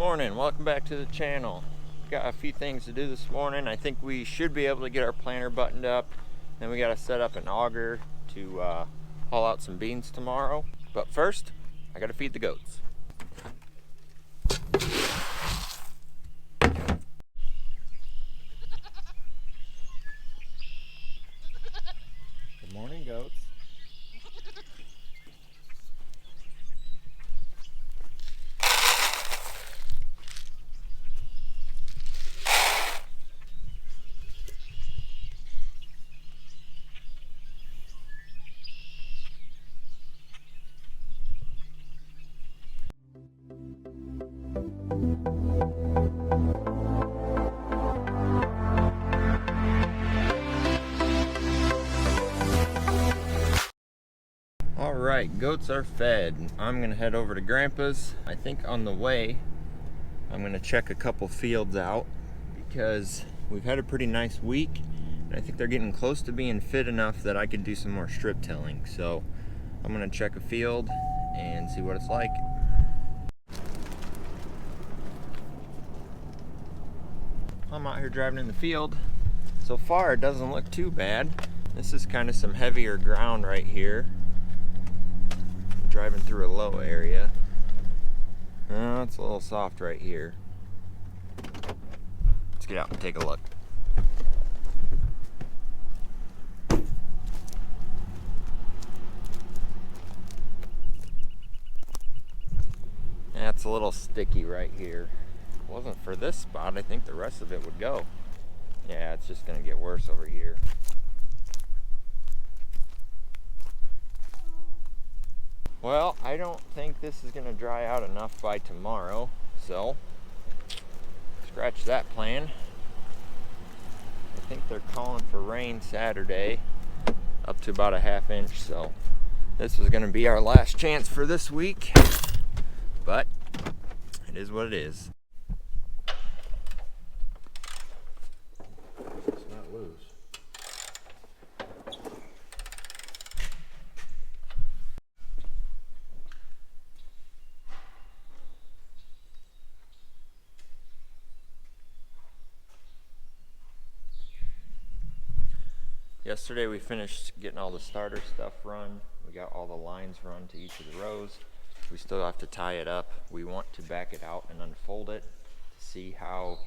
morning, welcome back to the channel. Got a few things to do this morning. I think we should be able to get our planter buttoned up. Then we got to set up an auger to haul out some beans tomorrow. But first, I got to feed the goats. Good morning, goats. Alright, goats are fed. I'm gonna head over to Grandpa's. I think on the way I'm gonna check a couple fields out because we've had a pretty nice week and I think they're getting close to being fit enough that I could do some more strip tilling. So I'm gonna check a field and see what it's like. I'm out here driving in the field. So far it doesn't look too bad. This is kind of some heavier ground right here. Driving through a low area. Oh, it's a little soft right here. Let's get out and take a look. That's a little sticky right here. If it wasn't for this spot, I think the rest of it would go. Yeah, it's just gonna get worse over here. Well, I don't think this is gonna dry out enough by tomorrow, so scratch that plan. I think they're calling for rain Saturday, up to about a ½ inch, so this was gonna be our last chance for this week, but it is what it is. It's not loose. Yesterday we finished getting all the starter stuff run. We got all the lines run to each of the rows. We still have to tie it up. We want to back it out and unfold it to see how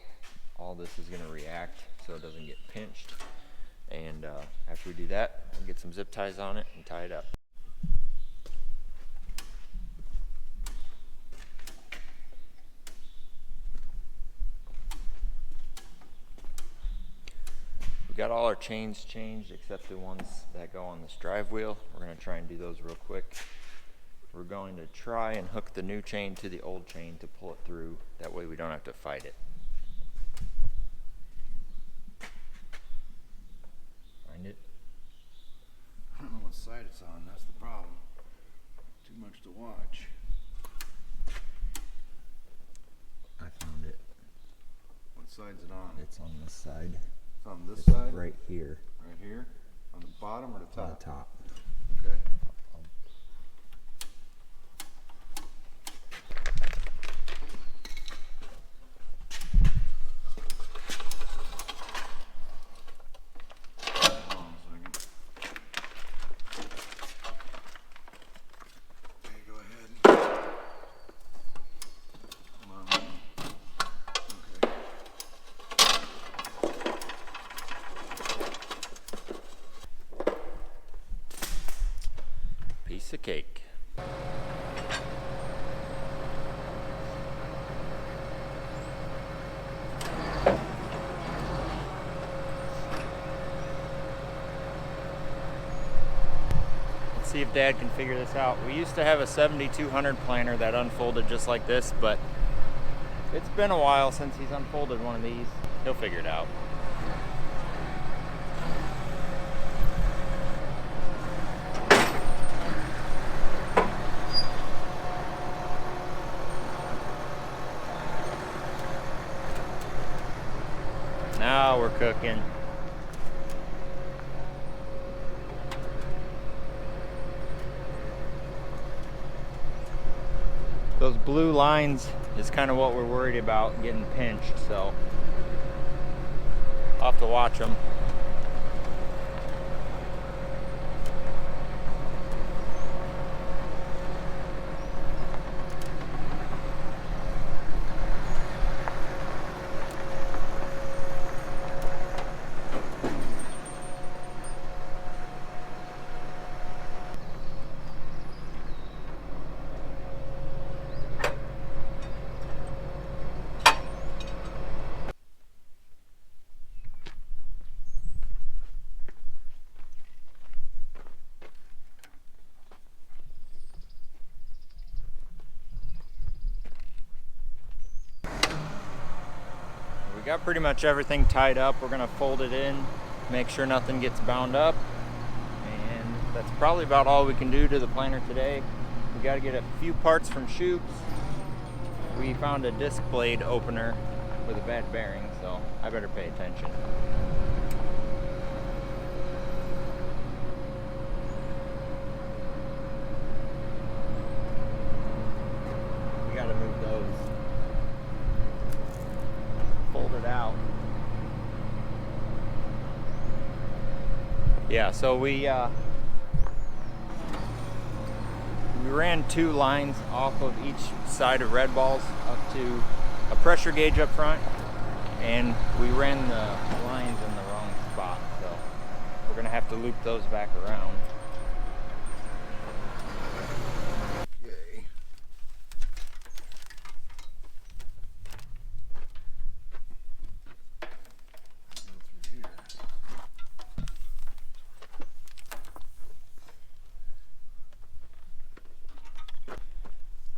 all this is going to react so it doesn't get pinched. And after we do that, we'll get some zip ties on it and tie it up. We got all our chains changed except the ones that go on this drive wheel. We're going to try and do those real quick. We're going to try and hook the new chain to the old chain to pull it through. That way we don't have to fight it. Find it? I don't know what side it's on, that's the problem. Too much to watch. I found it. What side's it on? It's on this side. It's on this It's side? right here. Right here? On the bottom or the top? On the top. Okay. Hold on a second. Okay, go ahead. Come on. Okay. Piece of cake. Let's see if Dad can figure this out. We used to have a 7200 planter that unfolded just like this, but it's been a while since he's unfolded one of these. He'll figure it out. Now we're cooking. those blue lines is kind of what we're worried about, getting pinched, so I'll have to watch them. We got pretty much everything tied up. We're gonna fold it in, make sure nothing gets bound up, and that's probably about all we can do to the planter today. We got to get a few parts from Shoop's. We found a disc blade opener with a bad bearing, so I better pay attention. We got to move those. Fold it out. Yeah, so we ran 2 lines off of each side of red balls up to a pressure gauge up front, and we ran the lines in the wrong spot, so we're gonna have to loop those back around. Yay. Go through here.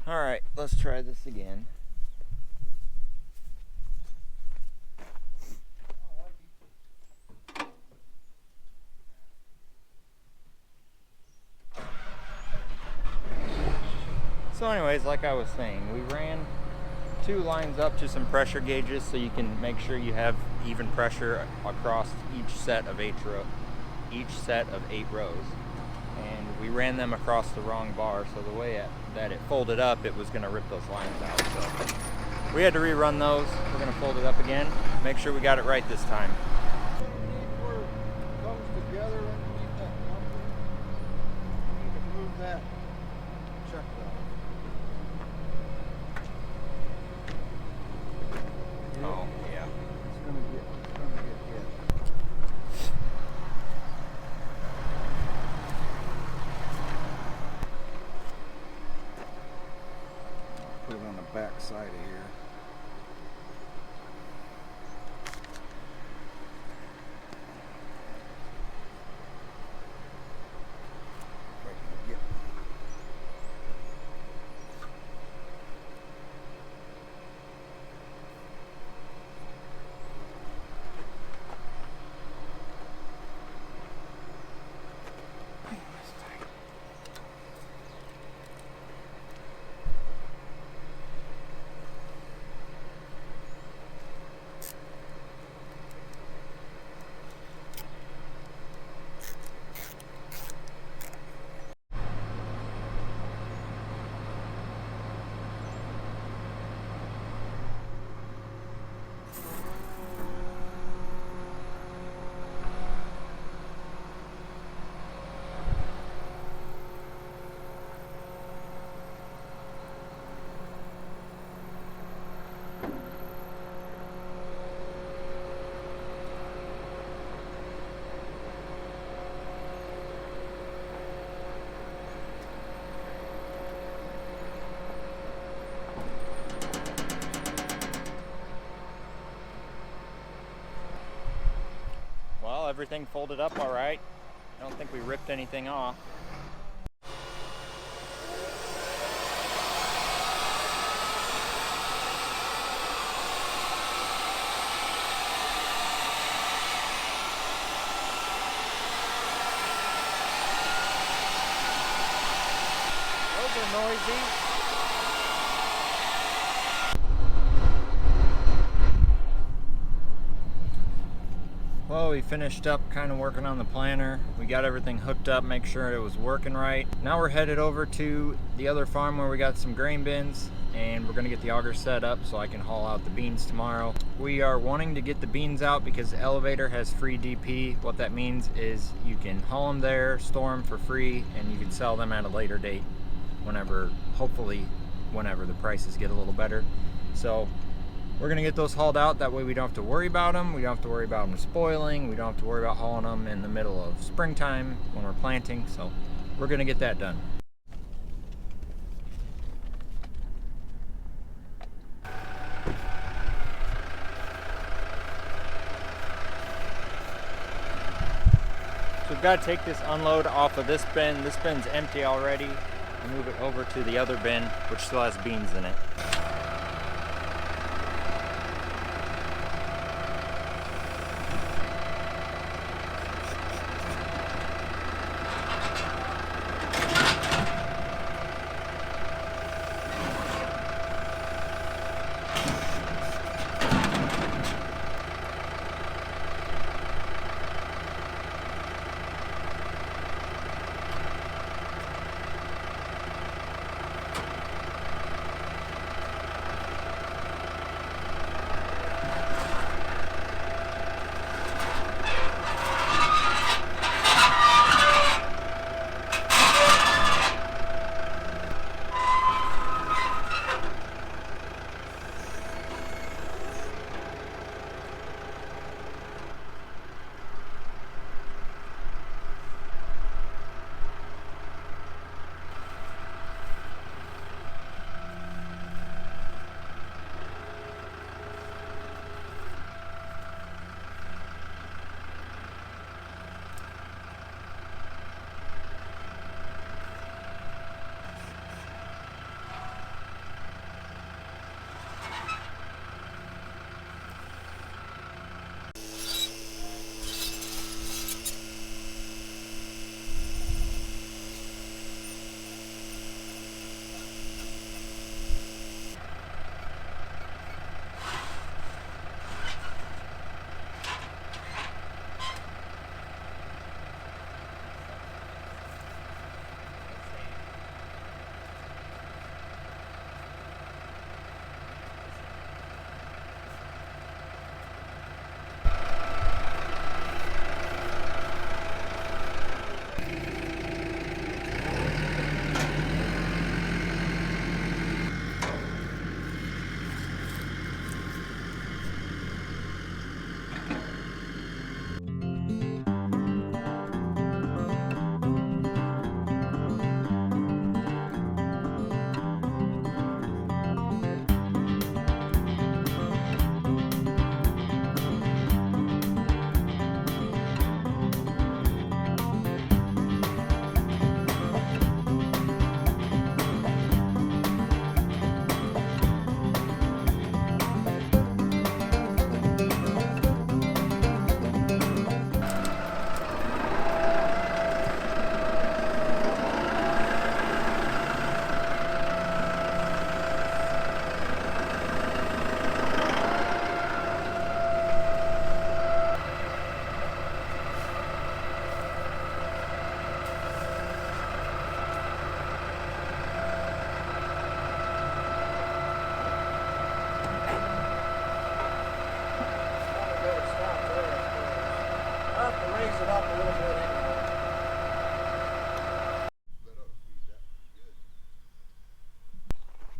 All right, let's try this again. So anyways, like I was saying, we ran 2 lines up to some pressure gauges so you can make sure you have even pressure across each set of 8 rows. And we ran them across the wrong bar, so the way that it folded up, it was going to rip those lines out. So we had to rerun those. We're going to fold it up again, make sure we got it right this time. Where it comes together underneath that bumper, you need to move that check valve. Oh, yeah. It's gonna get hit. Put it on the back side of here. If I can get Well, everything folded up all right. I don't think we ripped anything off. Those are noisy. Well, we finished up kind of working on the planter. We got everything hooked up, make sure it was working right. Now we're headed over to the other farm where we got some grain bins, and we're gonna get the auger set up so I can haul out the beans tomorrow. We are wanting to get the beans out because the elevator has free DP. What that means is you can haul them there, store them for free, and you can sell them at a later date whenever, hopefully, whenever the prices get a little better. So we're gonna get those hauled out. That way we don't have to worry about them. We don't have to worry about them spoiling. We don't have to worry about hauling them in the middle of springtime when we're planting. So we're gonna get that done. So we've got to take this unload off of this bin. This bin's empty already, and move it over to the other bin, which still has beans in it.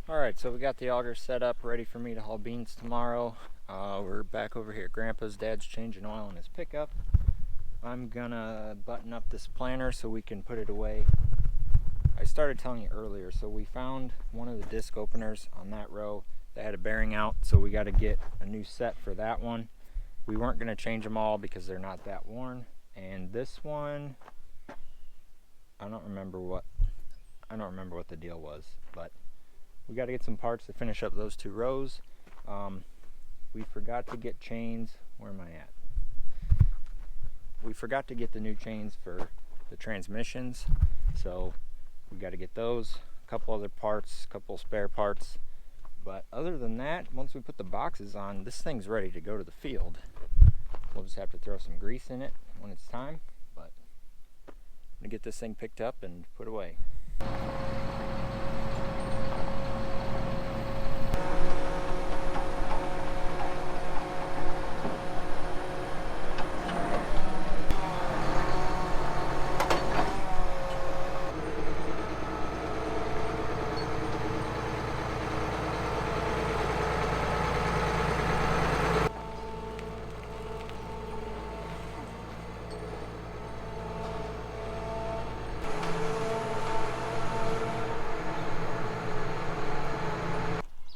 Alright, so we got the auger set up, ready for me to haul beans tomorrow. We're back over here at Grandpa's. Dad's changing oil in his pickup. I'm gonna button up this planter so we can put it away. I started telling you earlier, so we found one of the disc openers on that row that had a bearing out, so we got to get a new set for that one. We weren't going to change them all because they're not that worn. And this one, I don't remember what the deal was, but we got to get some parts to finish up those two rows. We forgot to get chains. Where am I at? We forgot to get the new chains for the transmissions, so we got to get those. A couple other parts, a couple spare parts. But other than that, once we put the boxes on, this thing's ready to go to the field. We'll just have to throw some grease in it when it's time, but I'm gonna get this thing picked up and put away.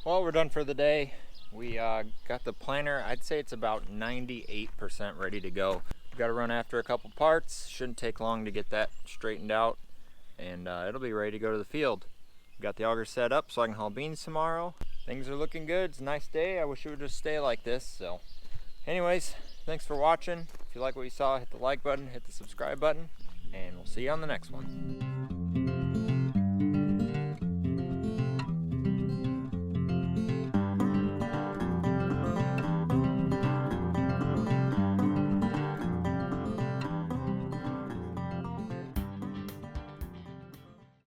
Well, we're done for the day. We got the planter, I'd say it's about 98% ready to go. We've got to run after a couple parts. Shouldn't take long to get that straightened out, and it'll be ready to go to the field. We've got the auger set up so I can haul beans tomorrow. Things are looking good. It's a nice day. I wish it would just stay like this. So anyways, thanks for watching. If you like what you saw, hit the like button, hit the subscribe button, and we'll see you on the next one.